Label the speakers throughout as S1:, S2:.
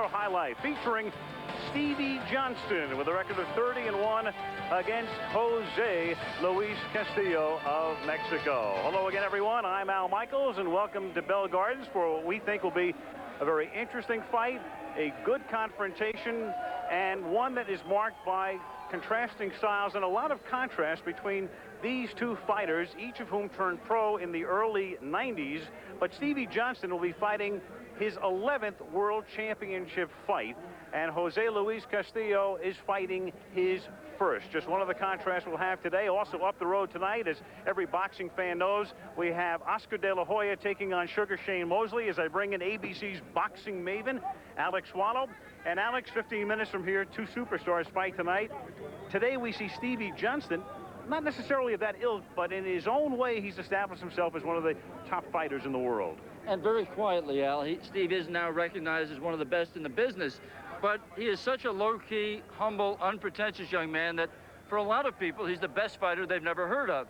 S1: Highlight featuring Stevie Johnston with a record of 30-1 against Jose Luis Castillo of Mexico. Hello again, everyone. I'm Al Michaels, and welcome to Bell Gardens for what we think will be a very interesting fight, a good confrontation, and one that is marked by contrasting styles and a lot of contrast between these two fighters, each of whom turned pro in the early 90s. But Stevie Johnston will be fighting his 11th World Championship fight, and Jose Luis Castillo is fighting his first. Just one of the contrasts we'll have today. Also up the road tonight, as every boxing fan knows, we have Oscar De La Hoya taking on Sugar Shane Mosley, as I bring in ABC's boxing maven, Alex Swallow. And Alex, 15 minutes from here, two superstars fight tonight. Today we see Stevie Johnston, not necessarily of that ilk, but in his own way, he's established himself as one of the top fighters in the world.
S2: And very quietly, Al, Steve is now recognized as one of the best in the business, but he is such a low-key, humble, unpretentious young man that for a lot of people, he's the best fighter they've never heard of.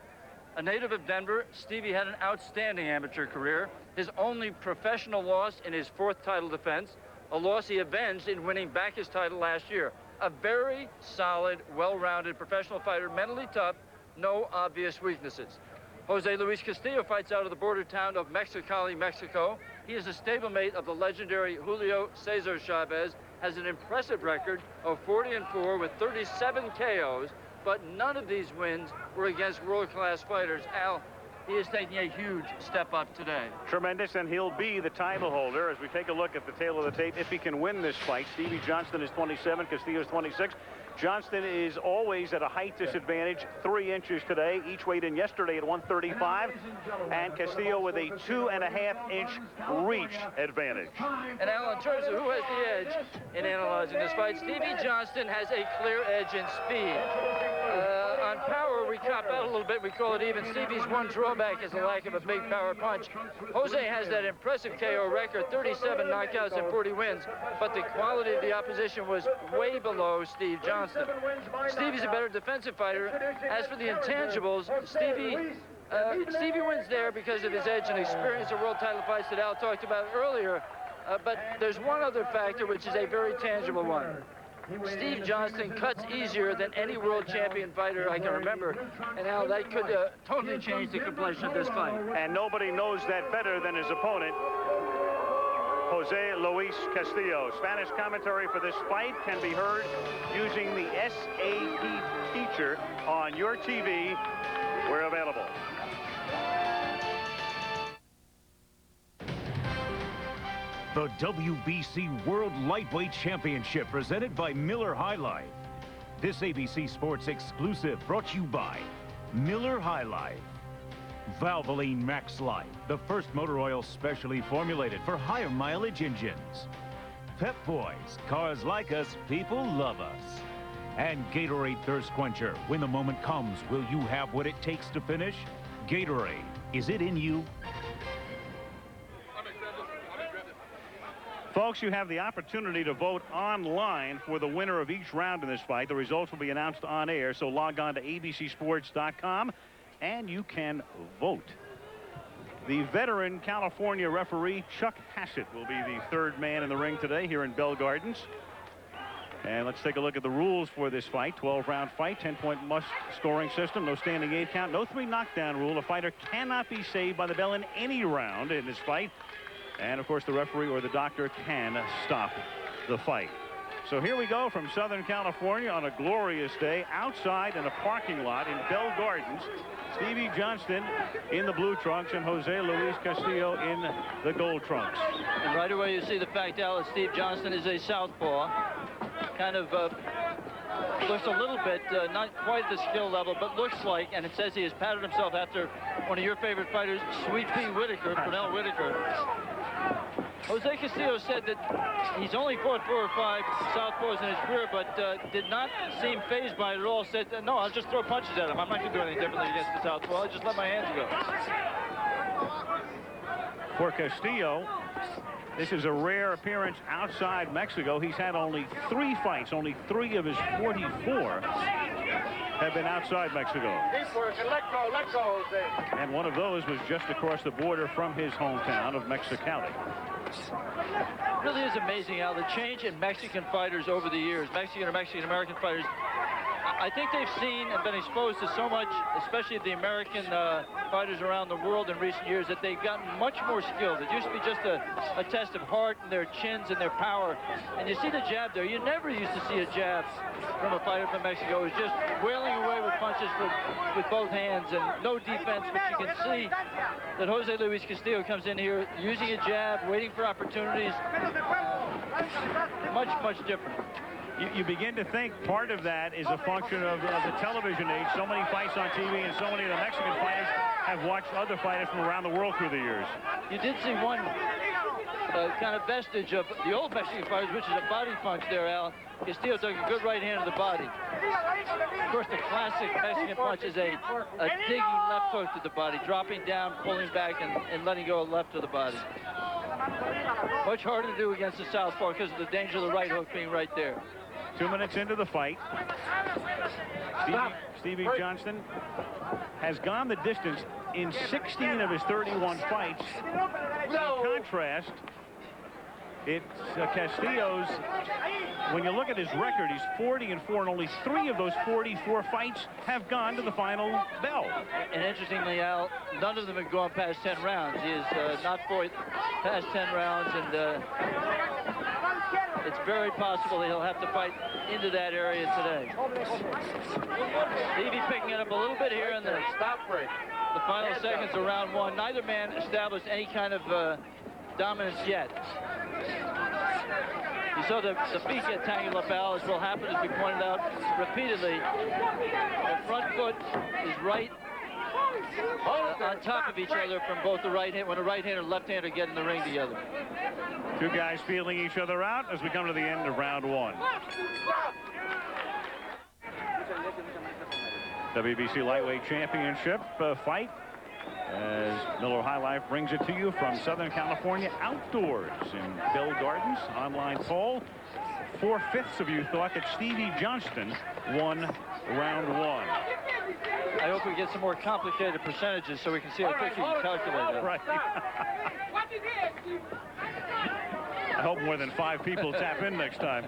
S2: A native of Denver, Stevie had an outstanding amateur career, his only professional loss in his fourth title defense, a loss he avenged in winning back his title last year. A very solid, well-rounded professional fighter, mentally tough, no obvious weaknesses. Jose Luis Castillo fights out of the border town of Mexicali, Mexico. He is a stablemate of the legendary Julio Cesar Chavez, has an impressive record of 40-4 with 37 KOs, but none of these wins were against world-class fighters. Al, he is taking a huge step up today.
S1: Tremendous, and he'll be the title holder as we take a look at the tail of the tape if he can win this fight. Stevie Johnston is 27, Castillo is 26. Johnston is always at a height disadvantage, 3 inches today. Each weighed in yesterday at 135, and Castillo with a 2.5-inch reach advantage.
S2: And Al, in terms of who has the edge in analyzing this fight, Stevie Johnston has a clear edge in speed. On power, we cop out a little bit. We call it even. Stevie's one drawback is the lack of a big power punch. Jose has that impressive KO record, 37 knockouts and 40 wins, but the quality of the opposition was way below Steve Johnston. Stevie's a better defensive fighter. As for the intangibles, Stevie wins there because of his edge and experience of world title fights that Al talked about earlier. But there's one other factor, which is a very tangible one. Steve Johnston cuts easier than any world champion fighter I can remember, and Al, that could totally change the complexion of this fight.
S1: And nobody knows that better than his opponent, Jose Luis Castillo. Spanish commentary for this fight can be heard using the SAP feature on your TV. We're available.
S3: The WBC World Lightweight Championship presented by Miller High Life. This ABC Sports exclusive brought to you by Miller High Life. Valvoline Max Life, the first motor oil specially formulated for higher mileage engines. Pep Boys, cars like us, people love us. And Gatorade Thirst Quencher. When the moment comes, will you have what it takes to finish? Gatorade, is it in you?
S1: Folks, you have the opportunity to vote online for the winner of each round in this fight. The results will be announced on air, so log on to abcsports.com and you can vote. The veteran California referee Chuck Hassett will be the third man in the ring today here in Bell Gardens. And let's take a look at the rules for this fight. 12-round fight, 10-point must scoring system, no standing 8 count, no 3 knockdown rule. A fighter cannot be saved by the bell in any round in this fight. And, of course, the referee or the doctor can stop the fight. So here we go from Southern California on a glorious day outside in a parking lot in Bell Gardens. Stevie Johnston in the blue trunks and Jose Luis Castillo in the gold trunks.
S2: And right away you see the fact, Al, that Steve Johnston is a southpaw. Kind of looks a little bit, not quite the skill level, but looks like, and it says he has patterned himself after one of your favorite fighters, Sweet Pea Whitaker, Pernell Whitaker. Jose Castillo said that he's only fought 4 or 5 southpaws in his career, but did not seem fazed by it at all. Said, no, I'll just throw punches at him. I'm not going to do anything differently against the southpaw. I'll just let my hands go.
S1: For Castillo, this is a rare appearance outside Mexico. He's had only 3 fights, only 3 of his 44 have been outside Mexico.
S4: Let go, Jose.
S1: And one of those was just across the border from his hometown of Mexicali.
S2: It really is amazing, Al, the change in Mexican fighters over the years, Mexican or Mexican-American fighters. I think they've seen and been exposed to so much, especially the American fighters around the world in recent years, that they've gotten much more skilled. It used to be just a test of heart and their chins and their power. And you see the jab there. You never used to see a jab from a fighter from Mexico. It was just wailing away with punches with both hands and no defense. But you can see that Jose Luis Castillo comes in here using a jab, waiting for opportunities. Much, much different.
S1: You begin to think part of that is a function of the television age. So many fights on TV, and so many of the Mexican fighters have watched other fighters from around the world through the years.
S2: You did see one kind of vestige of the old Mexican fighters, which is a body punch there, Al. Castillo took a good right hand to the body. Of course, the classic Mexican punch is a digging left hook to the body, dropping down, pulling back, and letting go left to the body. Much harder to do against the southpaw because of the danger of the right hook being right there.
S1: 2 minutes into the fight, Stevie Johnston has gone the distance in 16 of his 31 fights. In contrast, it's Castillo's, when you look at his record, he's 40-4, and only 3 of those 44 fights have gone to the final bell.
S2: And interestingly, Al, none of them have gone past 10 rounds. He has not fought past 10 rounds, and it's very possible that he'll have to fight into that area today. Stevie picking it up a little bit here in the final seconds of round 1. Neither man established any kind of dominance yet. You saw the feet get tangled up, Al, as will happen, as we pointed out repeatedly. The front foot is right on top of each other from both the right hand, when a right-hander and left-hander get in the ring together.
S1: Two guys feeling each other out as we come to the end of round 1. WBC Lightweight Championship fight as Miller High Life brings it to you from Southern California outdoors in Bell Gardens. Online poll, 4/5 of you thought that Stevie Johnston won round 1.
S2: I hope we get some more complicated percentages so we can see how quick you can calculate that.
S1: Right. I hope more than 5 people tap in next time.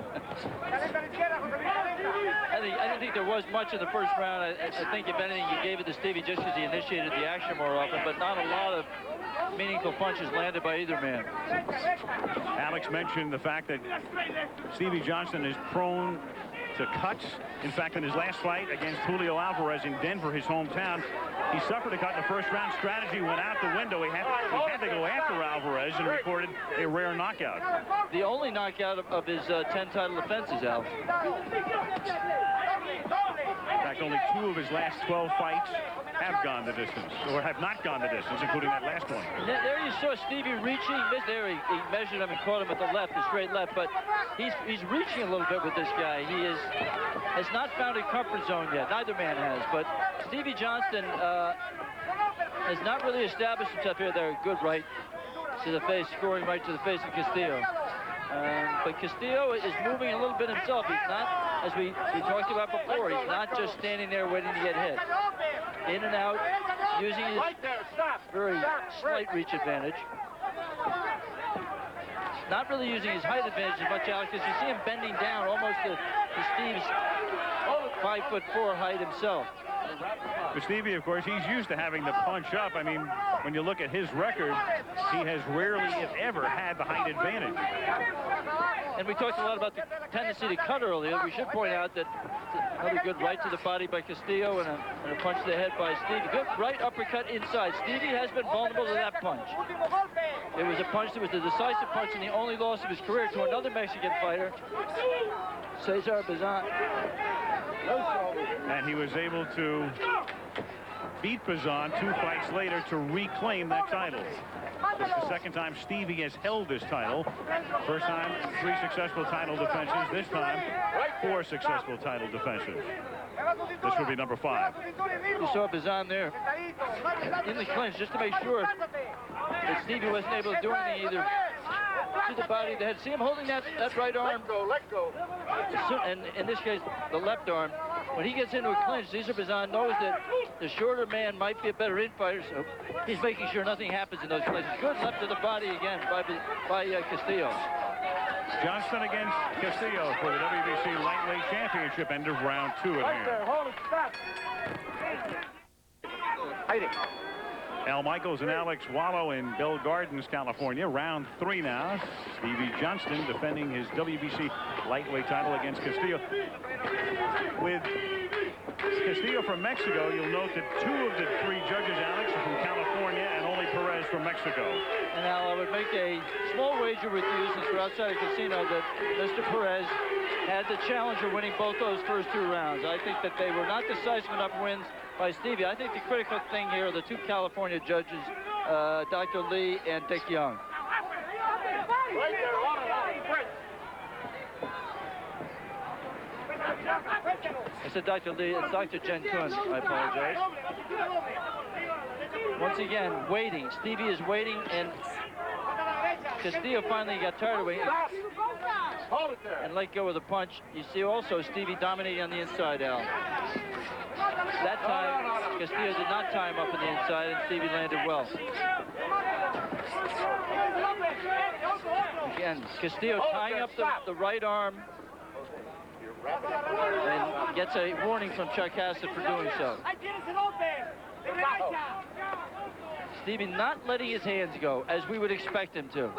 S2: I didn't think there was much in the first round. I think, if anything, you gave it to Stevie just because he initiated the action more often, but not a lot of meaningful punches landed by either man.
S1: Alex mentioned the fact that Stevie Johnston is prone to cuts. In fact, in his last fight against Julio Alvarez in Denver, his hometown, he suffered a cut in the first round. Strategy went out the window. He had to go after Alvarez and recorded a rare knockout.
S2: The only knockout of his 10 title defenses, Al.
S1: In fact, only 2 of his last 12 fights have gone the distance, or have not gone the distance, including that last one.
S2: There you saw Stevie reaching. There he measured him and caught him at the left, the straight left, but he's reaching a little bit with this guy. He has not found a comfort zone yet. Neither man has, but Stevie Johnston has not really established himself here. There, good right to the face, scoring right to the face of Castillo. But Castillo is moving a little bit himself. He's not, as we talked about before, he's not just standing there waiting to get hit. In and out, using his very slight reach advantage. Not really using his height advantage as much, Alex, because you see him bending down almost to Steve's 5'4" height himself.
S1: For Stevie, of course, he's used to having the punch up. I mean, when you look at his record, he has rarely, if ever, had the height advantage.
S2: And we talked a lot about the tendency to cut earlier. We should point out that another good right to the body by Castillo and a punch to the head by Stevie. Good right uppercut inside. Stevie has been vulnerable to that punch. It was a punch that was the decisive punch and the only loss of his career to another Mexican fighter, Cesar Bazan.
S1: And he was able to beat Bazan 2 fights later to reclaim that title. It's the second time Stevie has held this title. First time, 3 successful title defenses. This time, 4 successful title defenses. This will be number 5.
S2: You saw Bazan there in the clinch just to make sure that Stevie wasn't able to do anything either to the body of the head. See him holding that right arm.
S4: Let go.
S2: And in this case, the left arm. When he gets into a clinch, Cesar Bazan knows that the shorter man might be a better infighter, so he's making sure nothing happens in those clinches. Good left to the body again by Castillo.
S1: Johnston against Castillo for the WBC Lightweight Championship, end of round 2 at
S4: Right there,
S1: hand.
S4: hold it, stop. Hiding.
S1: Al Michaels and Alex Wallow in Bell Gardens, California. Round 3 now. Stevie Johnston defending his WBC lightweight title against Castillo. With Castillo from Mexico, you'll note that 2 of the 3 judges, Alex, are from California and only Perez from Mexico.
S2: And Al, I would make a small wager with you, since we're outside a casino, that Mr. Perez had the challenge of winning both those first 2 rounds. I think that they were not decisive enough wins by Stevie. I think the critical thing here are the 2 California judges, Dr. Lee and Dick Young.
S4: Right there, hold it, right.
S2: I said Dr. Lee, it's Dr. Jen Kun. I apologize. Once again, waiting. Stevie is waiting, and Castillo finally got tired of waiting
S4: Hold it there.
S2: and let go of the punch. You see also Stevie dominating on the inside, Al. That time, Castillo did not tie him up on the inside, and Stevie landed well. Again, Castillo tying up the right arm, and gets a warning from Chuck Hassett for doing so. Stevie not letting his hands go, as we would expect him to.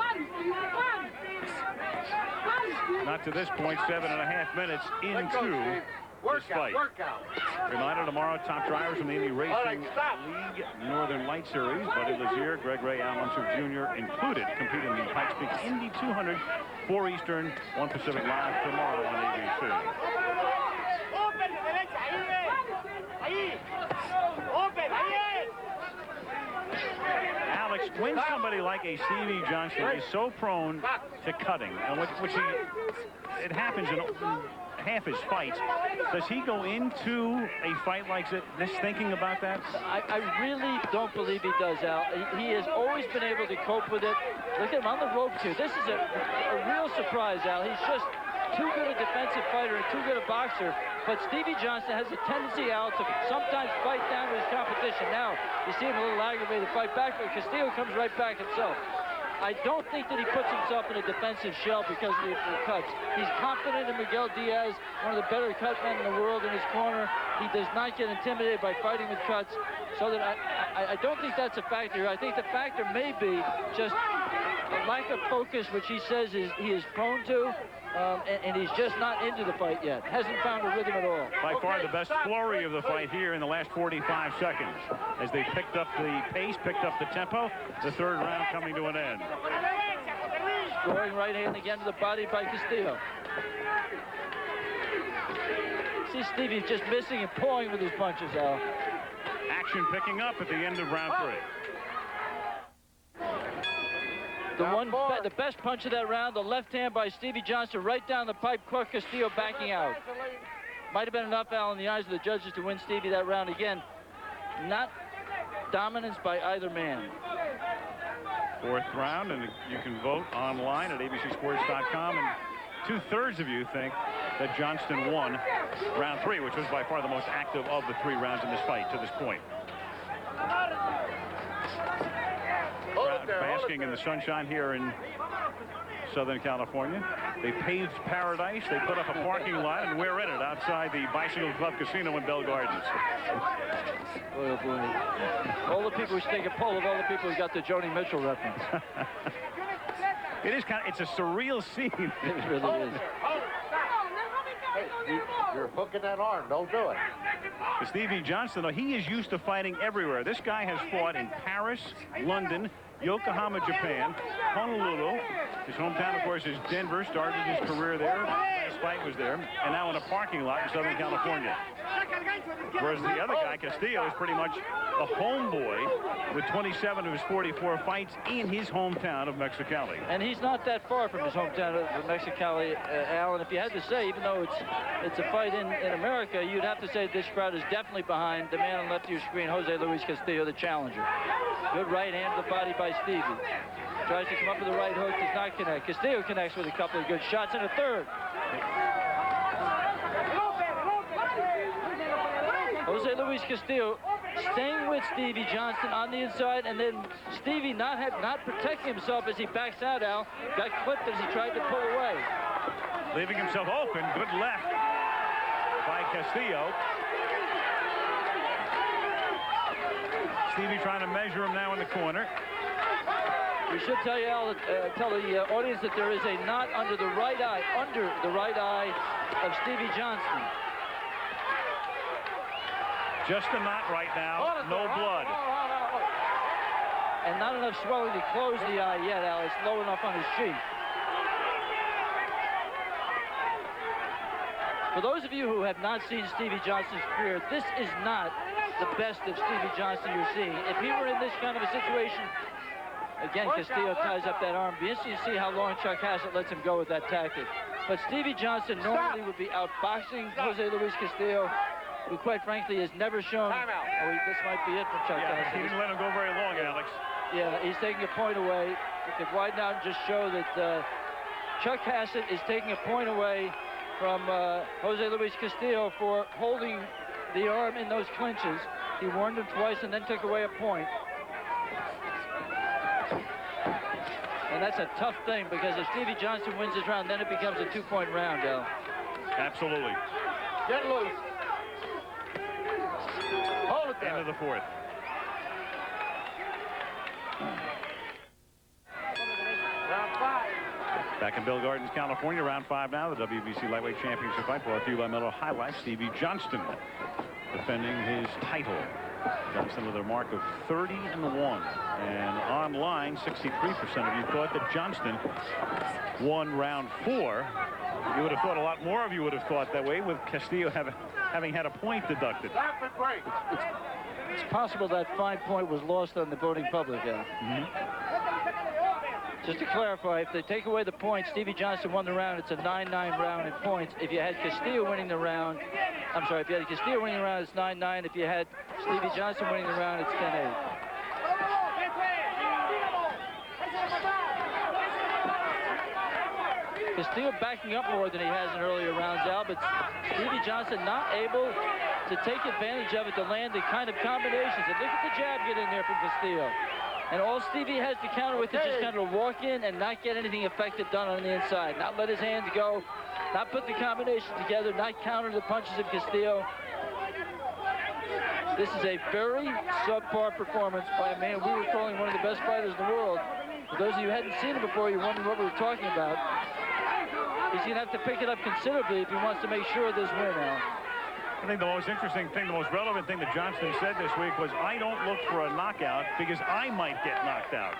S1: Not to this point, 7.5 minutes into this fight. Reminder tomorrow, top drivers from the Indy Racing League Northern Light Series. Buddy Lazier, Greg Ray, Al Munster Jr. included, competing in the Pikes Peak Indy 200, 4 Eastern, 1 Pacific, live tomorrow on ABC. Alex, when somebody like a Stevie Johnston is so prone to cutting, and it happens in half his fights, does he go into a fight like this thinking about that?
S2: I really don't believe he does, Al. He has always been able to cope with it. Look at him on the ropes here. This is a real surprise, Al. He's just too good a defensive fighter and too good a boxer. But Stevie Johnston has a tendency, Al, to sometimes fight down with his competition. Now, you see him a little aggravated, fight back, but Castillo comes right back himself. I don't think that he puts himself in a defensive shell because of the cuts. He's confident in Miguel Diaz, one of the better cut men in the world, in his corner. He does not get intimidated by fighting with cuts. So that I don't think that's a factor here. I think the factor may be just a lack of focus, which he says he is prone to. And he's just not into the fight yet. Hasn't found a rhythm at all.
S1: By far the best flurry of the fight here in the last 45 seconds. As they picked up the pace, picked up the tempo, the 3rd round coming to an end.
S2: Scoring right hand again to the body by Castillo. See Stevie just missing and pulling with his punches, Al.
S1: Action picking up at the end of round 3.
S2: The best punch of that round, the left hand by Stevie Johnston right down the pipe, caught Castillo backing out. Might have been enough, Al, in the eyes of the judges to win Stevie that round. Again, not dominance by either man.
S1: 4th round, and you can vote online at abcsports.com, and 2/3 of you think that Johnston won round 3, which was by far the most active of the 3 rounds in this fight to this point. Basking in the sunshine here in Southern California. They paved paradise. They put up a parking lot, and we're in it outside the Bicycle Club Casino in Bell Gardens.
S2: Boy, oh boy. All the people who take a poll of all the people who got the Joni Mitchell reference.
S1: It is it's a surreal scene.
S2: It really is.
S4: Hey, you're hooking that arm. Don't do it.
S1: Stevie Johnston, though, he is used to fighting everywhere. This guy has fought in Paris, London, Yokohama, Japan, Honolulu. His hometown, of course, is Denver. Started his career there. His fight was there. And now in a parking lot in Southern California. Whereas the other guy, Castillo, is pretty much a homeboy with 27 of his 44 fights in his hometown of Mexicali.
S2: And he's not that far from his hometown of Mexicali, Al. And if you had to say, even though it's a fight in America, you'd have to say this crowd is definitely behind the man on the left of your screen, Jose Luis Castillo, the challenger. Good right hand to the body by Stevie. Tries to come up with the right hook, does not connect. Castillo connects with a couple of good shots and a third. Jose Luis Castillo staying with Stevie Johnston on the inside, and then Stevie not protecting himself as he backs out, Al. Got clipped as he tried to pull away.
S1: Leaving himself open. Good left by Castillo. Stevie trying to measure him now in the corner.
S2: We should tell you, Al, tell the audience that there is a knot under the right eye of Stevie Johnston.
S1: Just a knot right now, no blood.
S2: And not enough swelling to close the eye yet, Al. It's low enough on his cheek. For those of you who have not seen Stevie Johnston's career, this is not the best of Stevie Johnston you're seeing. If he were in this kind of a situation, again, Castillo ties up that arm. Be interesting to see how long Chuck Hassett lets him go with that tactic. But Stevie Johnston normally would be outboxing Jose Luis Castillo, who quite frankly has never shown. This might be it from Chuck Hassett.
S1: He didn't let him go very long, Alex.
S2: Yeah, he's taking a point away. We could widen out and just show that Chuck Hassett is taking a point away from Jose Luis Castillo for holding the arm in those clinches. He warned him twice and then took away a point. And that's a tough thing, because if Stevie Johnston wins this round, then it becomes a 2-point round, Al.
S1: Absolutely.
S4: Get loose. Hold it there.
S1: End of the fourth.
S4: Round 5.
S1: Back in Bill Gardens, California, round 5 now. The WBC Lightweight Championship fight brought to you by Miller High Life. Stevie Johnston defending his title. Johnston with a mark of 30-1. And online, 63% of you thought that Johnston won round 4. You would have thought a lot more of you would have thought that way, with Castillo having had a point deducted.
S4: Stop and break.
S2: It's possible that 5 point was lost on the voting public, Al. Just to clarify, if they take away the points, Stevie Johnston won the round. It's a 9-9 round in points. If you had Castillo winning the round, if you had Castillo winning the round, it's 9-9. If you had Stevie Johnston winning the round, it's 10-8. Castillo backing up more than he has in earlier rounds, Al, but Stevie Johnston not able to take advantage of it to land the kind of combinations. And look at the jab get in there from Castillo. And all Stevie has to counter with is just kind of walk in and not get anything effective done on the inside. Not let his hands go, not put the combination together, not counter the punches of Castillo. This is a very subpar performance by a man we were calling one of the best fighters in the world. For those of you who hadn't seen him before, you're wondering what we were talking about. He's going to have to pick it up considerably if he wants to make sure of this win now.
S1: I think the most interesting thing, the most relevant thing that Johnston said this week was, I don't look for a knockout because I might get knocked out.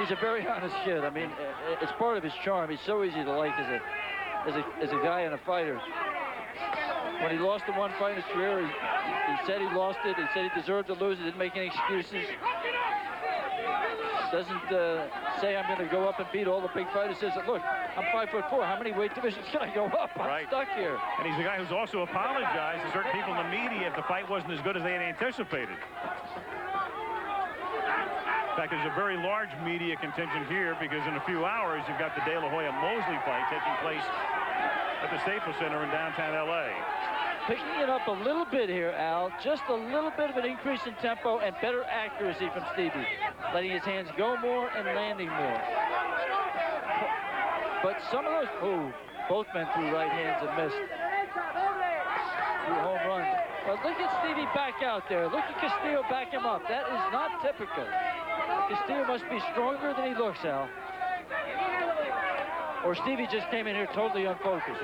S2: He's a very honest kid. I mean, it's part of his charm. He's so easy to like as a guy and a fighter. When he lost the one fight in his career, he said he lost it. He said he deserved to lose. He didn't make any excuses. Doesn't say I'm going to go up and beat all the big fighters. Says, look, I'm 5'4". How many weight divisions can I go up? I'm stuck here.
S1: And he's a guy who's also apologized to certain people in the media if the fight wasn't as good as they had anticipated. In fact, there's a very large media contingent here because in a few hours you've got the De La Hoya Mosley fight taking place at the Staples Center in downtown LA.
S2: Picking it up a little bit here, Al. Just a little bit of an increase in tempo and better accuracy from Stevie. Letting his hands go more and landing more. But some of those, both men threw right hands and missed. Threw home runs. But look at Stevie back out there. Look at Castillo back him up. That is not typical. Castillo must be stronger than he looks, Al. Or Stevie just came in here totally unfocused.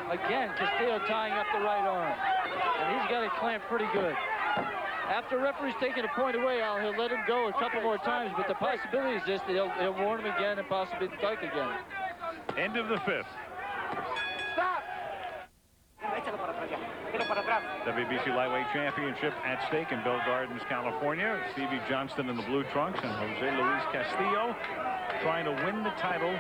S2: Again, Castillo tying up the right arm. And he's got it clamped pretty good. After referee's taking a point away, Al, he'll let him go a couple more times, but the possibility is just that he'll warn him again and possibly strike again.
S1: End of the fifth.
S4: Stop!
S1: WBC Lightweight Championship at stake in Bill Gardens, California. Stevie Johnston in the blue trunks and Jose Luis Castillo trying to win the title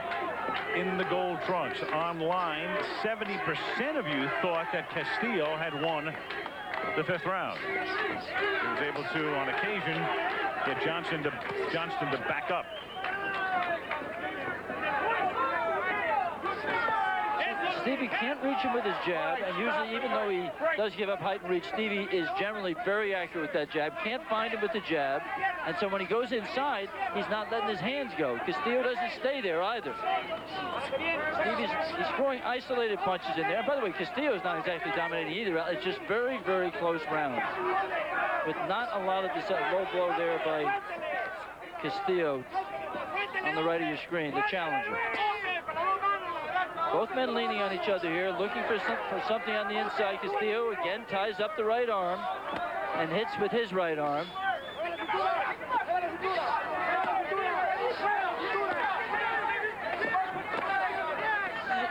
S1: in the gold trunks. Online, 70% of you thought that Castillo had won the 5th round. He was able to, on occasion, get Johnston to back up.
S2: Stevie can't reach him with his jab, and usually, even though he does give up height and reach, Stevie is generally very accurate with that jab. Can't find him with the jab, and so when he goes inside, he's not letting his hands go. Castillo doesn't stay there either. Stevie's throwing isolated punches in there. And by the way, Castillo's not exactly dominating either. It's just very, very close rounds, with not a lot of this low blow there by Castillo on the right of your screen, the challenger. Both men leaning on each other here, looking for something on the inside. Castillo again ties up the right arm and hits with his right arm.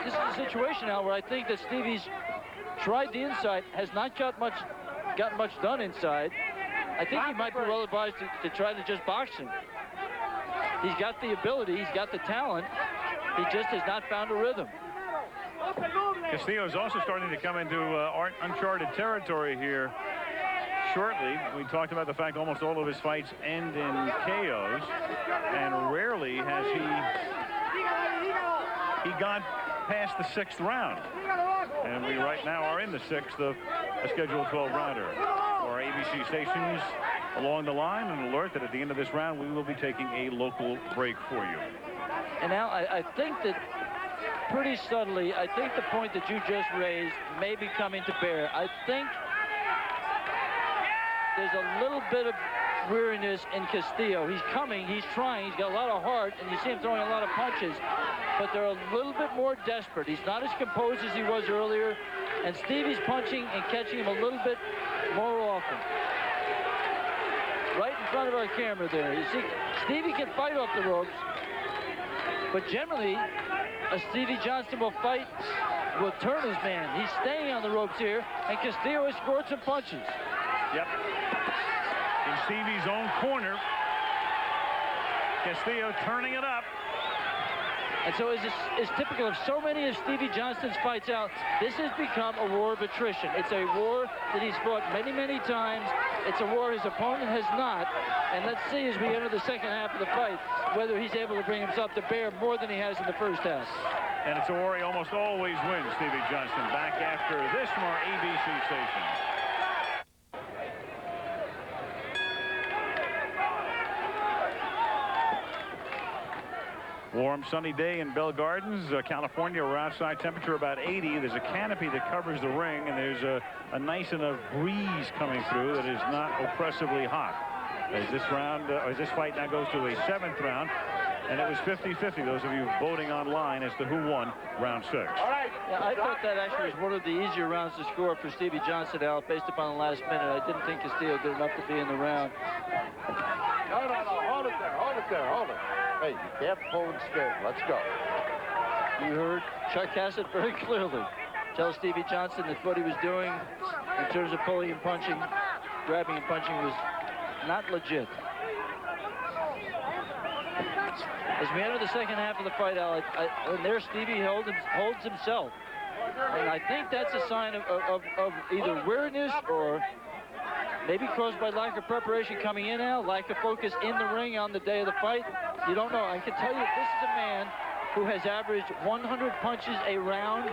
S2: This is a situation now where I think that Stevie's tried the inside, has not gotten much done inside. I think he might be well advised to try to just box him. He's got the ability, he's got the talent. He just has not found a rhythm.
S1: Castillo is also starting to come into uncharted territory here shortly. We talked about the fact almost all of his fights end in KOs, and rarely has he gone past the 6th round. And we right now are in the 6th of a scheduled 12-rounder. For our ABC stations along the line, an alert that at the end of this round we will be taking a local break for you.
S2: And now I think that pretty subtly, I think the point that you just raised may be coming to bear. I think there's a little bit of weariness in Castillo. He's coming, he's trying, he's got a lot of heart, and you see him throwing a lot of punches, but they're a little bit more desperate. He's not as composed as he was earlier, and Stevie's punching and catching him a little bit more often. Right in front of our camera there. You see, Stevie can fight off the ropes, but generally, a Stevie Johnston will turn his man. He's staying on the ropes here, and Castillo has scored some punches.
S1: Yep. In Stevie's own corner, Castillo turning it up.
S2: And so as is typical of so many of Stevie Johnston's fights out, this has become a war of attrition. It's a war that he's fought many, many times. It's a war his opponent has not. And let's see as we enter the second half of the fight whether he's able to bring himself to bear more than he has in the first half.
S1: And it's a war he almost always wins, Stevie Johnston. Back after this from our ABC station. Warm, sunny day in Bell Gardens, California. We're outside, temperature about 80. There's a canopy that covers the ring, and there's a nice enough breeze coming through that is not oppressively hot. As this fight now goes to a 7th round, and it was 50-50. Those of you voting online as to who won round 6.
S4: All right.
S2: Yeah, I thought that actually was one of the easier rounds to score for Stevie Johnston, Al, based upon the last minute. I didn't think Castillo did enough to be in the round.
S4: No. Hold it there. Hey, you can't pull and scared. Let's go.
S2: You heard Chuck Hassett very clearly tell Stevie Johnston that what he was doing in terms of pulling and punching, grabbing and punching was not legit. As we enter the second half of the fight, Al, and there Stevie holds himself. And I think that's a sign of either weariness or maybe caused by lack of preparation coming in, Al, lack of focus in the ring on the day of the fight. You don't know. I can tell you this is a man who has averaged 100 punches a round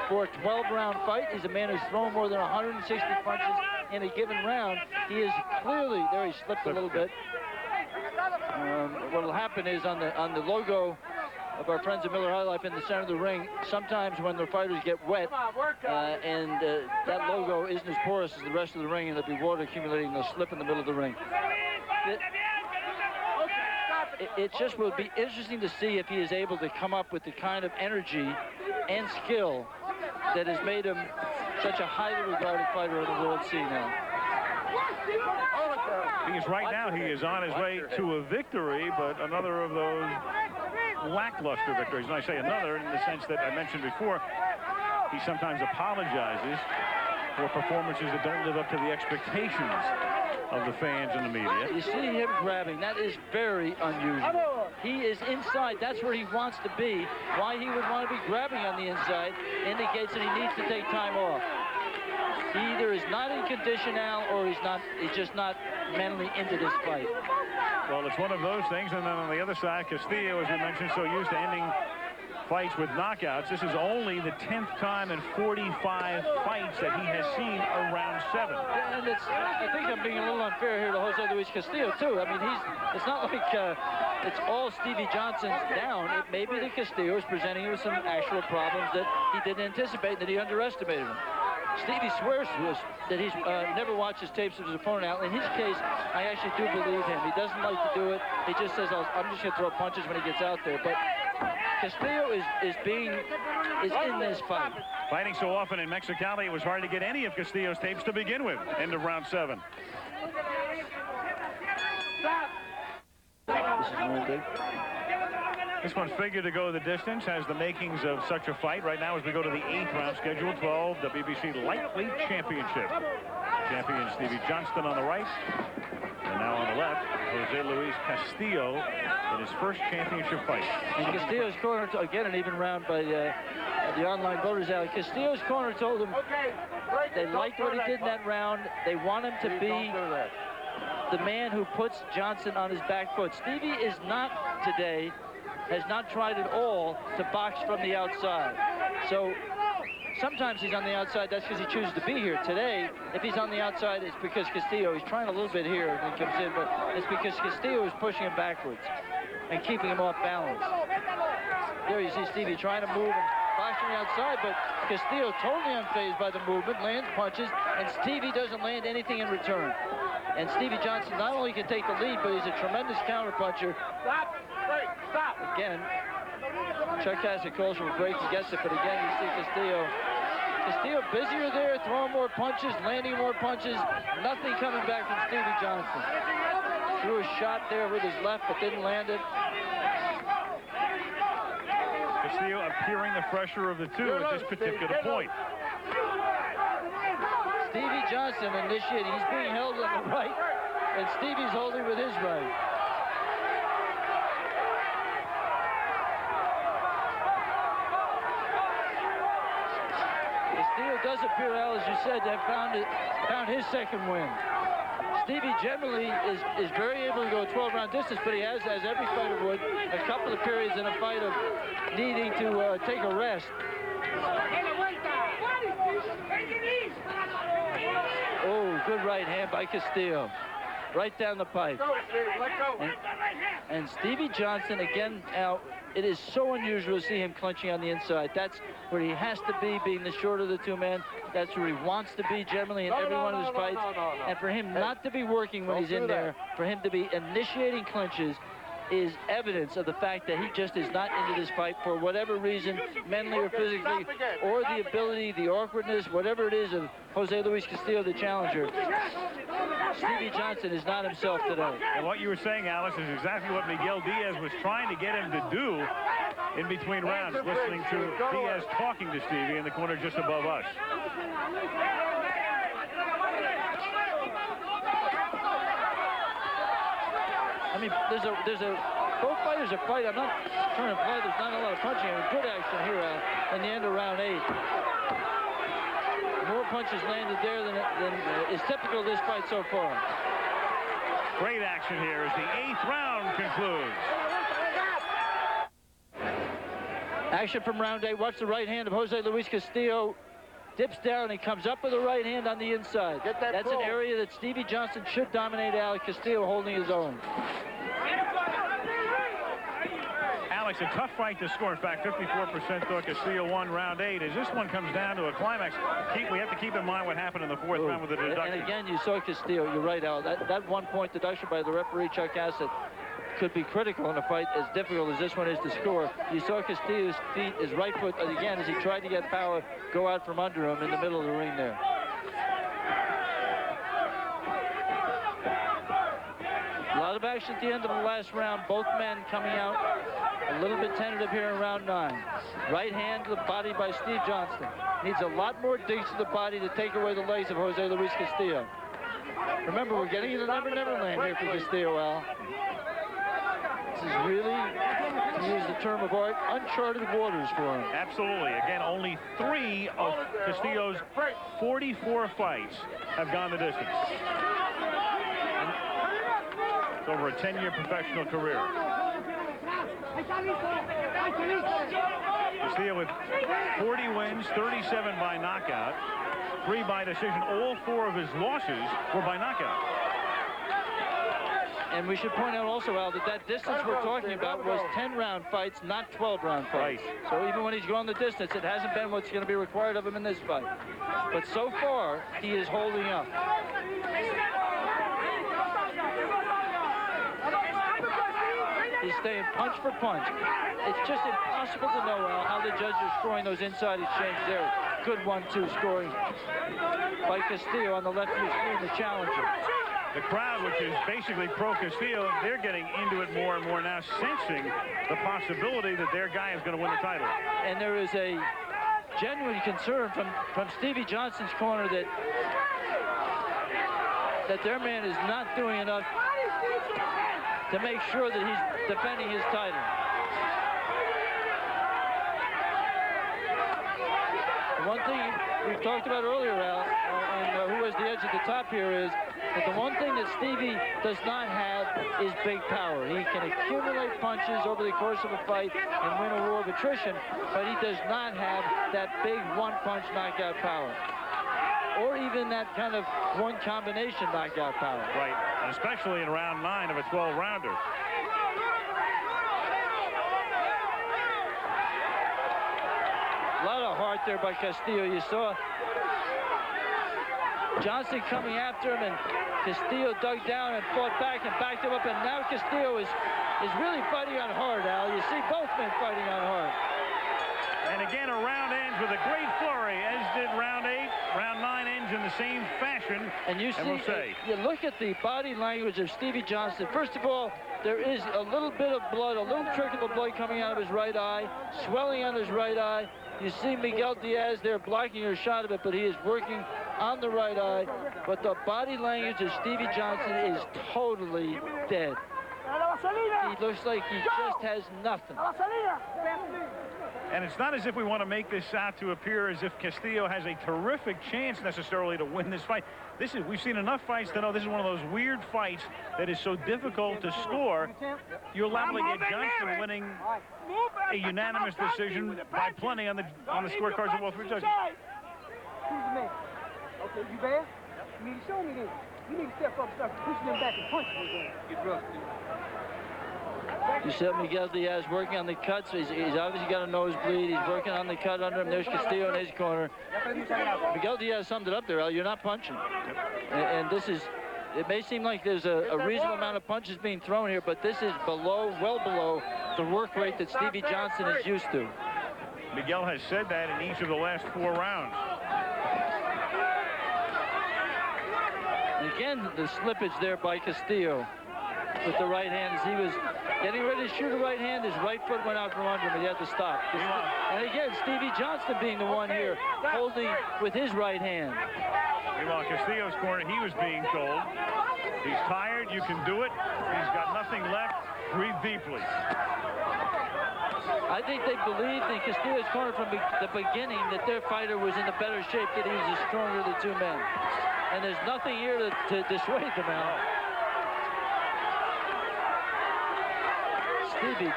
S2: for a 12-round fight. He's a man who's thrown more than 160 punches in a given round. He is clearly, there he slipped a little bit. What will happen is on the logo of our friends at Miller High Life in the center of the ring, sometimes when the fighters get wet and that logo isn't as porous as the rest of the ring and there'll be water accumulating, they'll slip in the middle of the ring. It just will be interesting to see if he is able to come up with the kind of energy and skill that has made him such a highly regarded fighter on the world scene now.
S1: Because right now he is on his way to a victory, but another of those lackluster victories. And I say another in the sense that I mentioned before, he sometimes apologizes for performances that don't live up to the expectations of the fans and the media.
S2: You see him grabbing. That is very unusual. He is inside. That's where he wants to be. Why he would want to be grabbing on the inside indicates that he needs to take time off. He either is not in condition now, or he's just not mentally into this fight.
S1: Well, it's one of those things. And then on the other side, Castillo, as we mentioned, so used to ending fights with knockouts. This is only the 10th time in 45 fights that he has seen around 7.
S2: And I think I'm being a little unfair here to Jose Luis Castillo, too. I mean, it's not like it's all Stevie Johnson's down. It may be that Castillo is presenting with some actual problems that he didn't anticipate, that he underestimated him. Stevie swears to us that he's never watched his tapes of his opponent out. In his case, I actually do believe him. He doesn't like to do it. He just says, I'm just going to throw punches when he gets out there. But Castillo is in this fight.
S1: Fighting so often in Mexicali, it was hard to get any of Castillo's tapes to begin with. End of round 7.
S2: This is Monday.
S1: This one's figured to go the distance, has the makings of such a fight. Right now, as we go to the 8th round, scheduled 12, WBC Lightweight Championship. Champion Stevie Johnston on the right. And now on the left, Jose Luis Castillo in his first championship fight.
S2: And Castillo's corner, again, an even round by the online voters out. Castillo's corner told him they liked what he did in that round. They want him to be the man who puts Johnston on his back foot. Stevie is not today, has not tried at all to box from the outside. So sometimes he's on the outside, that's because he chooses to be here. Today, if he's on the outside, it's because Castillo, he's trying a little bit here and then comes in, but it's because Castillo is pushing him backwards and keeping him off balance. There you see Stevie trying to move and box from the outside, but Castillo totally unfazed by the movement, lands punches, and Stevie doesn't land anything in return. And Stevie Johnston not only can take the lead, but he's a tremendous counterpuncher. Stop. Again, Chuck Cassidy calls for a break, he gets it, but again, you see Castillo busier there, throwing more punches, landing more punches, nothing coming back from Stevie Johnston. Threw a shot there with his left, but didn't land it.
S1: Castillo appearing the fresher of the two at this particular point.
S2: Stevie Johnston initiating. He's being held on the right, and Stevie's holding with his right. Castillo does appear, Al, as you said, to have found his second win. Stevie generally is very able to go a 12-round distance, but he has, as every fighter would, a couple of periods in a fight of needing to take a rest. Oh, good right hand by Castillo. Right down the pipe. And Stevie Johnston, again, Al, it is so unusual to see him clinching on the inside. That's where he has to be, being the shorter of the two men. That's where he wants to be generally in every one of his fights. And for him not to be working when he's in there, for him to be initiating clinches, is evidence of the fact that he just is not into this fight for whatever reason, mentally or physically, or the ability, the awkwardness, whatever it is of Jose Luis Castillo, the challenger. Stevie Johnston is not himself today.
S1: And what you were saying, Alice, is exactly what Miguel Diaz was trying to get him to do in between rounds, listening to Diaz talking to Stevie in the corner just above us.
S2: I mean, both fighters are fighting. I'm not trying to imply there's not a lot of punching. I mean, good action here in the end of round 8. More punches landed there than is typical of this fight so far.
S1: Great action here as the 8th round concludes.
S2: Action from round 8. Watch the right hand of Jose Luis Castillo. Dips down and comes up with the right hand on the inside. That's an area that Stevie Johnston should dominate. Alex Castillo holding his own.
S1: Alex, a tough fight to score. In fact, 54% thought Castillo won round 8. As this one comes down to a climax, we have to keep in mind what happened in the 4th round with the deduction.
S2: And again, you saw Castillo. You're right, Al. That 1-point deduction by the referee, Chuck Cassidy, could be critical in a fight as difficult as this one is to score. You saw Castillo's feet, his right foot, again, as he tried to get power, go out from under him in the middle of the ring there. A lot of action at the end of the last round. Both men coming out a little bit tentative here in round 9. Right hand to the body by Steve Johnston. Needs a lot more digs to the body to take away the legs of Jose Luis Castillo. Remember, we're getting into Never Never Land here for Castillo, Al. This is really, to use the term of art, uncharted waters for him.
S1: Absolutely. Again, only 3 of Castillo's 44 fights have gone the distance. It's over a 10-year professional career. Castillo with 40 wins, 37 by knockout, 3 by decision. All 4 of his losses were by knockout.
S2: And we should point out also, Al, that distance we're talking about was 10-round fights, not 12-round fights.
S1: Right.
S2: So even when he's gone the distance, it hasn't been what's going to be required of him in this fight. But so far, he is holding up. He's staying punch for punch. It's just impossible to know, Al, how the judges are scoring those inside exchanges there. Good 1-2 scoring by Castillo on the left of your screen, the challenger.
S1: The crowd, which is basically pro-Castillo, they're getting into it more and more now, sensing the possibility that their guy is going to win the title.
S2: And there is a genuine concern from Stevie Johnston's corner that their man is not doing enough to make sure that he's defending his title. The one thing we've talked about earlier, Al, and who has the edge at the top here, is that the one thing that Stevie does not have is big power. He can accumulate punches over the course of a fight and win a war of attrition, but he does not have that big one-punch knockout power, or even that kind of one combination knockout power.
S1: Right, and especially in round 9 of a 12-rounder.
S2: A lot of heart there by Castillo. You saw Johnston coming after him, and Castillo dug down and fought back and backed him up, and now Castillo is really fighting on hard, Al. You see both men fighting on hard.
S1: And again, a round ends with a great flurry, as did round 8. Round 9 ends in the same fashion.
S2: And you see, you look at the body language of Stevie Johnston. First of all, there is a little bit of blood, a little trickle of blood coming out of his right eye, swelling on his right eye. You see Miguel Diaz there blocking a shot of it, but he is working on the right eye. But the body language of Stevie Johnston is totally dead. He looks like he just has nothing.
S1: And it's not as if we want to make this out to appear as if Castillo has a terrific chance necessarily to win this fight. We've seen enough fights to know this is one of those weird fights that is so difficult to score. You'll likely get Johnston winning a unanimous decision by plenty on the scorecards of all 3 judges.
S5: Okay, you there? You need to show me this. You need to step up and start pushing them back and punching them. Get rough, dude.
S2: You said Miguel Diaz working on the cuts. He's obviously got a nosebleed. He's working on the cut under him. There's Castillo in his corner. Miguel Diaz summed it up there, Al. You're not punching. And this is, it may seem like there's a reasonable amount of punches being thrown here, but this is below, well below the work rate that Stevie Johnston is used to.
S1: Miguel has said that in each of the last 4 rounds.
S2: And again, the slippage there by Castillo with the right hand as he was getting ready to shoot a right hand. His right foot went out from under him, and he had to stop. And again, Stevie Johnston being the one here holding with his right hand.
S1: Meanwhile, Castillo's corner, he was being told, he's tired, you can do it, he's got nothing left, breathe deeply.
S2: I think they believed in Castillo's corner from the beginning that their fighter was in the better shape, that he was the stronger of the 2 men. And there's nothing here to dissuade them out. Stevie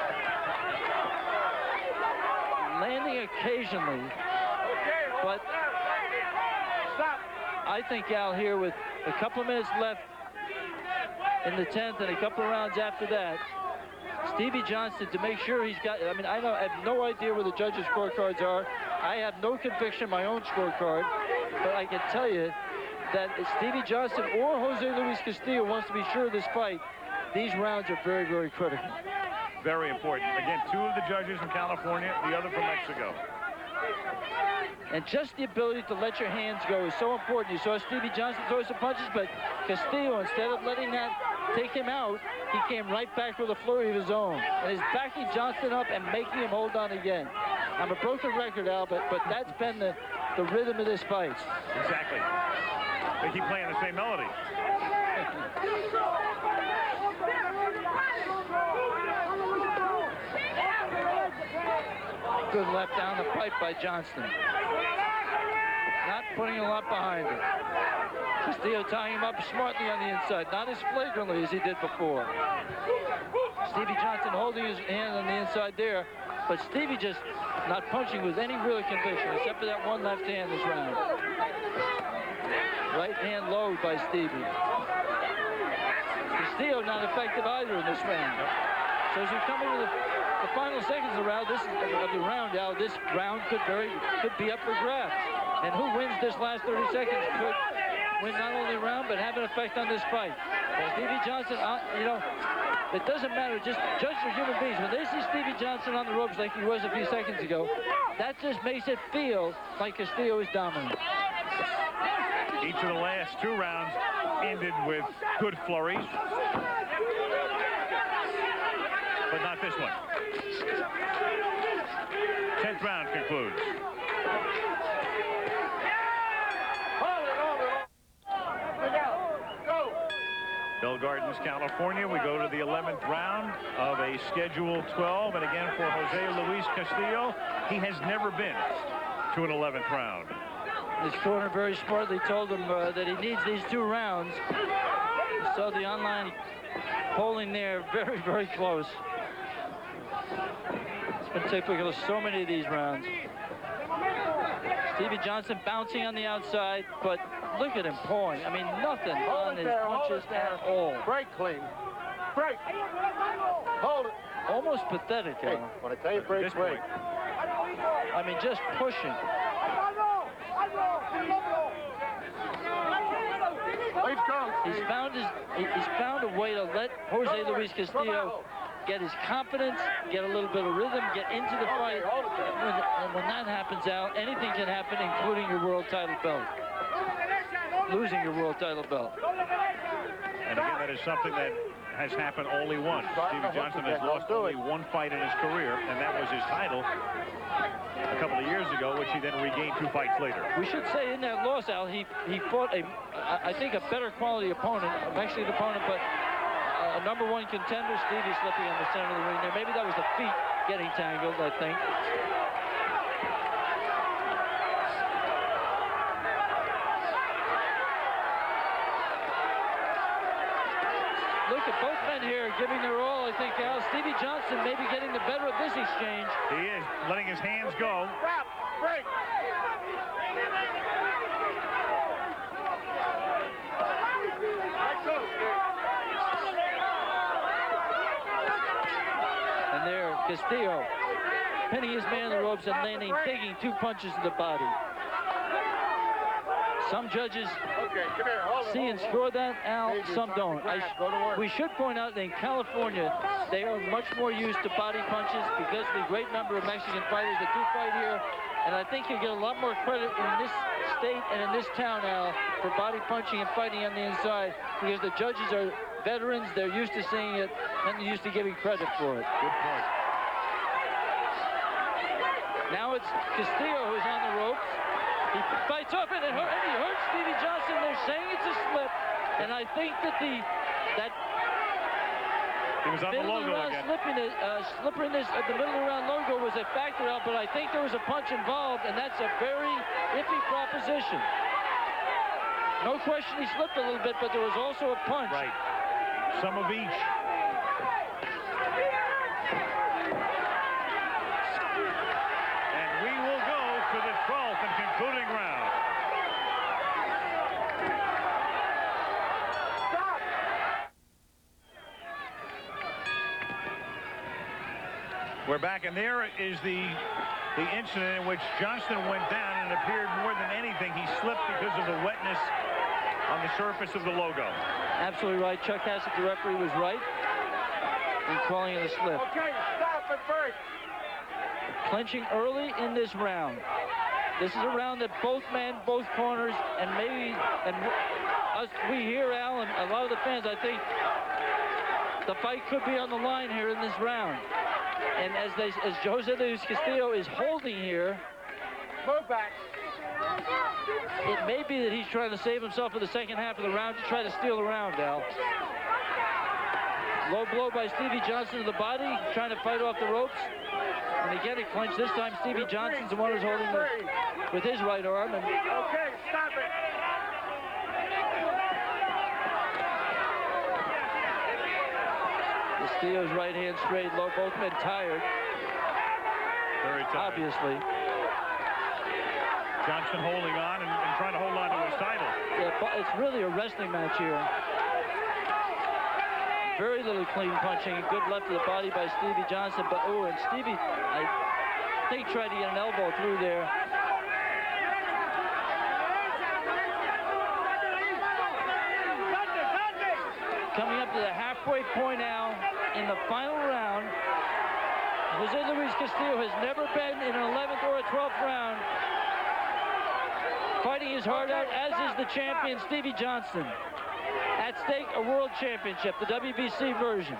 S2: landing occasionally, but I think, Al, here with a couple of minutes left in the 10th and a couple of rounds after that, Stevie Johnston, to make sure he's got, I have no idea where the judges' scorecards are. I have no conviction in my own scorecard, but I can tell you that Stevie Johnston or Jose Luis Castillo wants to be sure of this fight. These rounds are very, very critical.
S1: Very important. Again, 2 of the judges from California, the other from Mexico.
S2: And just the ability to let your hands go is so important. You saw Stevie Johnston throw some punches, but Castillo, instead of letting that take him out, he came right back with a flurry of his own. And is backing Johnston up and making him hold on again. I'm a broken record, Al, but that's been the the rhythm of this fight.
S1: Exactly. They keep playing the same melody.
S2: Good left down the pipe by Johnston. Not putting a lot behind it. Castillo tying him up smartly on the inside, not as flagrantly as he did before. Stevie Johnston holding his hand on the inside there, but Stevie just not punching with any real conviction, except for that one left hand this round. Right hand low by Stevie. Castillo not effective either in this round. So as we come into the final seconds of the round, this round could be up for grabs. And who wins this last 30 seconds could win not only a round, but have an effect on this fight. Stevie Johnston, it doesn't matter, just judge the human beings. When they see Stevie Johnston on the ropes like he was a few seconds ago, that just makes it feel like Castillo is dominant.
S1: Each of the last two rounds ended with good flurries, but not this one. 10th round concludes. Bell Gardens, California. We go to the 11th round of a Schedule 12. And again, for Jose Luis Castillo, he has never been to an 11th round.
S2: His corner very smartly told him that he needs these 2 rounds. You saw the online polling there, very, very close. It's been typical of so many of these rounds. Stevie Johnston bouncing on the outside, but look at him pulling. I mean, nothing on his punches at all.
S4: Break clean. Break. Hold it.
S2: Almost pathetic,
S4: Hey, when I tell you break, break.
S2: I mean, just pushing. He's found a way to let Jose Luis Castillo get his confidence, get a little bit of rhythm, get into the fight. And when that happens, Al, anything can happen, including your world title belt. Losing your world title belt.
S1: And again, that is something that has happened only once. Stevie Johnston has lost only one fight in his career, and that was his title a couple of years ago, which he then regained 2 fights later.
S2: We should say in that loss, Al, he fought I think a better quality opponent, a Mexican opponent, but a #1 contender. Stevie slipping in the center of the ring there. Maybe that was the feet getting tangled, I think. Look at both men here giving their all, I think, Al. Stevie Johnston maybe getting the better of this exchange.
S1: He is letting his hands go.
S4: Stop. Break.
S2: And there, Castillo pinning his man on the ropes and landing, taking 2 punches to the body. Some judges see and score that, Al, some don't. We should point out that in California, they are much more used to body punches because of the great number of Mexican fighters that do fight here. And I think you get a lot more credit in this state and in this town, Al, for body punching and fighting on the inside because the judges are veterans, they're used to seeing it, and they're used to giving credit for it.
S1: Good point.
S2: Now it's Castillo who's on the ropes. He fights up and he hurts Stevie Johnston. They're saying it's a slip, and I think that
S1: he was on the logo again.
S2: Slipperiness at the middle of the round logo was a factor out, but I think there was a punch involved, and that's a very iffy proposition. No question he slipped a little bit, but there was also a punch.
S1: Right. Some of each. And we will go to the 12th and concluding round.
S4: Stop.
S1: We're back, and there is the incident in which Johnston went down, and it appeared more than anything he slipped because of the wetness on the surface of the logo.
S2: Absolutely right. Chuck Hassett, the referee, was right in calling it a slip.
S4: Okay, stop and break.
S2: Clinching early in this round. This is a round that both men, both corners, and we here, Al, and a lot of the fans, I think the fight could be on the line here in this round. And as Jose Luis Castillo is holding here,
S4: Move back.
S2: It may be that he's trying to save himself for the second half of the round to try to steal the round, Al. Low blow by Stevie Johnston to the body, trying to fight off the ropes. And again, it clinched. This time, Stevie Johnston's the one who's holding it with his right arm. And
S4: Okay, stop it.
S2: Castillo's right hand straight low. Both men tired.
S1: Very tired.
S2: Obviously.
S1: Johnston holding on and trying to hold on to his title.
S2: Yeah, but it's really a wrestling match here. Very little clean punching. Good left to the body by Stevie Johnston. But, oh, and Stevie, I think, tried to get an elbow through there. Coming up to the halfway point now in the final round. Jose Luis Castillo has never been in an 11th or a 12th round. Fighting his heart out, as is the champion, Stevie Johnston. At stake, a world championship, the WBC version.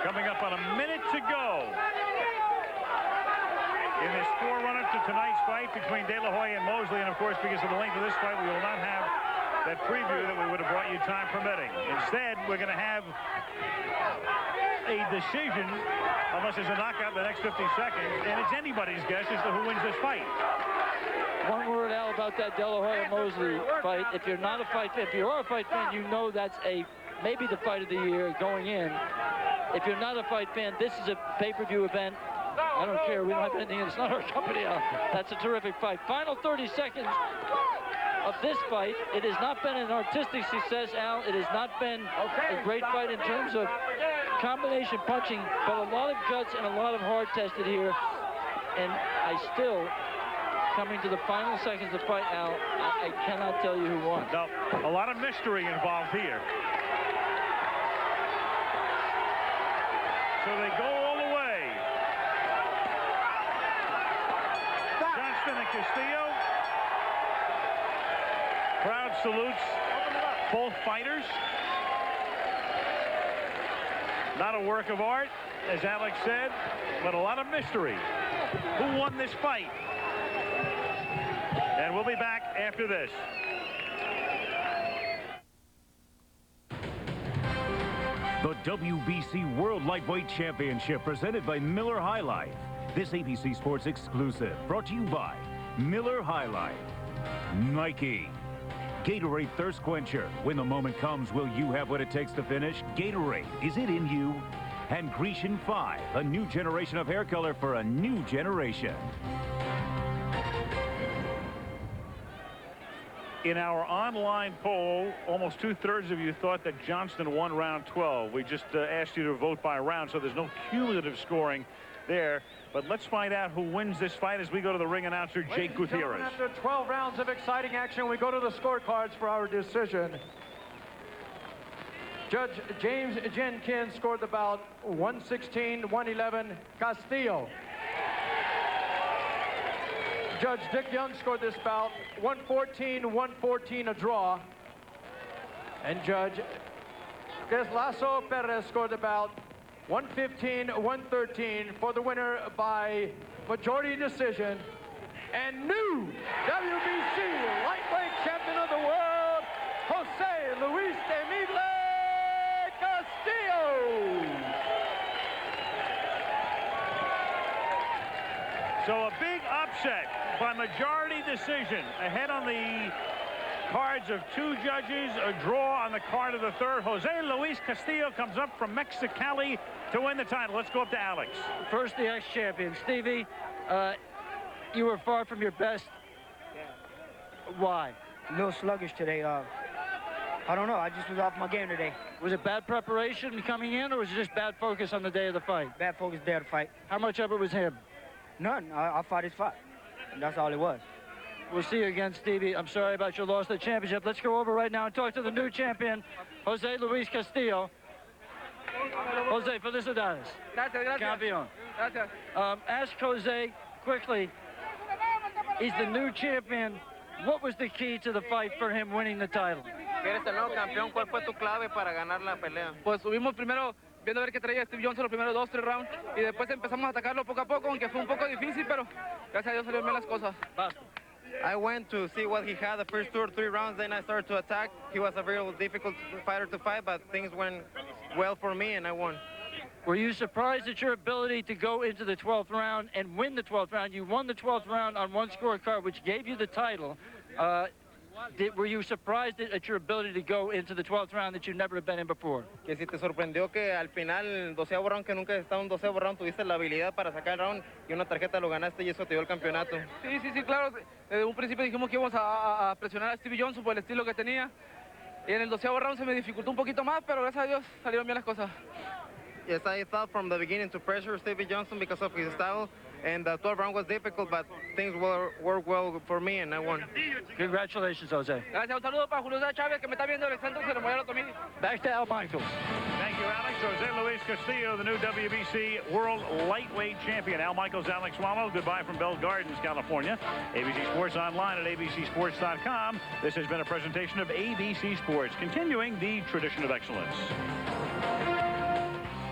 S1: Coming up on a minute to go in this forerunner to tonight's fight between De La Hoya and Mosley. And of course, because of the length of this fight, we will not have that preview that we would have brought you time permitting. Instead, we're going to have a decision, unless there's a knockout in the next 50 seconds, and it's anybody's guess as to who wins this fight.
S2: One word, Al, about that De La Hoya Mosley fight. If you're not a fight fan, if you are a fight fan, you know that's maybe the fight of the year going in. If you're not a fight fan, this is a pay-per-view event. I don't care. We don't have anything. It's not our company, Al. That's a terrific fight. Final 30 seconds of this fight. It has not been an artistic success, Al. It has not been a great fight in terms of combination punching, but a lot of guts and a lot of heart tested here. And I still, coming to the final seconds of the fight, Al, I cannot tell you who won.
S1: Now, a lot of mystery involved here. So they go all the way. Johnston and Castillo. Crowd salutes both fighters. Not a work of art, as Alex said, but a lot of mystery. Who won this fight? And we'll be back after this.
S3: The WBC World Lightweight Championship presented by Miller High Life. This ABC Sports exclusive brought to you by Miller High Life, Nike, Gatorade Thirst Quencher. When the moment comes, will you have what it takes to finish? Gatorade, is it in you? And Grecian 5, a new generation of hair color for a new generation.
S1: In our online poll, almost 2/3 of you thought that Johnston won round 12. We just asked you to vote by round, so there's no cumulative scoring there. But let's find out who wins this fight as we go to the ring announcer, Jake Gutierrez.
S6: After 12 rounds of exciting action, we go to the scorecards for our decision. Judge James Jenkins scored the bout 116-111, Castillo. Judge Dick Young scored this bout 114-114, a draw. And Judge Geslaso Perez scored the bout 115-113 for the winner by majority decision. And new WBC lightweight champion of the world, Jose Luis Castillo.
S1: So a big upset by majority decision. Ahead on the cards of 2 judges, a draw on the card of the 3rd. Jose Luis Castillo comes up from Mexicali to win the title. Let's go up to Alex.
S2: First, the ex-champion. Stevie, you were far from your best. Why?
S5: A little sluggish today. I don't know. I just was off my game today.
S2: Was it bad preparation coming in, or was it just bad focus on the day of the fight?
S5: Bad focus day of the fight.
S2: How much of it was him?
S5: None. I fought his fight. That's all it was.
S2: We'll see you again, Stevie. I'm sorry about your loss to the championship. Let's go over right now and talk to the new champion, Jose Luis Castillo. Jose, felicidades.
S5: Gracias, gracias.
S2: Campeón.
S5: Gracias.
S2: Ask Jose quickly. He's the new champion. What was the key to the fight for him winning the title?
S7: ¿Quieres el nuevo campeón? ¿Cuál fue tu clave para ganar la pelea?
S8: Pues subimos primero viendo a ver qué traía Steve Johnson los primeros 2-3 rounds y después empezamos a atacarlo poco a poco, aunque fue un poco difícil, pero gracias a Dios salieron bien las cosas.
S7: I went to see what he had the first 2 or 3 rounds, then I started to attack. He was a very difficult fighter to fight, but things went well for me and I won.
S2: Were you surprised at your ability to go into the 12th round and win the 12th round? You won the 12th round on one scorecard, which gave you the title. Were you surprised at your ability to go into the 12th round that you've never been in before?
S7: Que si te sorprendió que al final, el 12º round, que nunca has estado en un 12º round, tuviste la habilidad para sacar el round y una tarjeta lo ganaste y eso te dio el campeonato.
S8: Sí, claro. Desde un principio dijimos que íbamos a presionar a Stevie Johnson por el estilo que tenía. Y en el 12º round se me dificultó un poquito más, pero gracias a Dios salieron bien las cosas.
S7: Yes, I thought from the beginning to pressure Stevie Johnson because of his style, and the 12th round was difficult, but things worked well for me, and I won.
S2: Congratulations, Jose.
S8: Gracias, un saludo para Julio César Chávez, que me está viendo en el centro de Moyano Tomini.
S2: Back to Al Michaels.
S1: Thank you, Alex. Jose Luis Castillo, the new WBC World Lightweight Champion. Al Michaels, Alex Wamo, goodbye from Bell Gardens, California. ABC Sports online at abcsports.com. This has been a presentation of ABC Sports, continuing the tradition of excellence.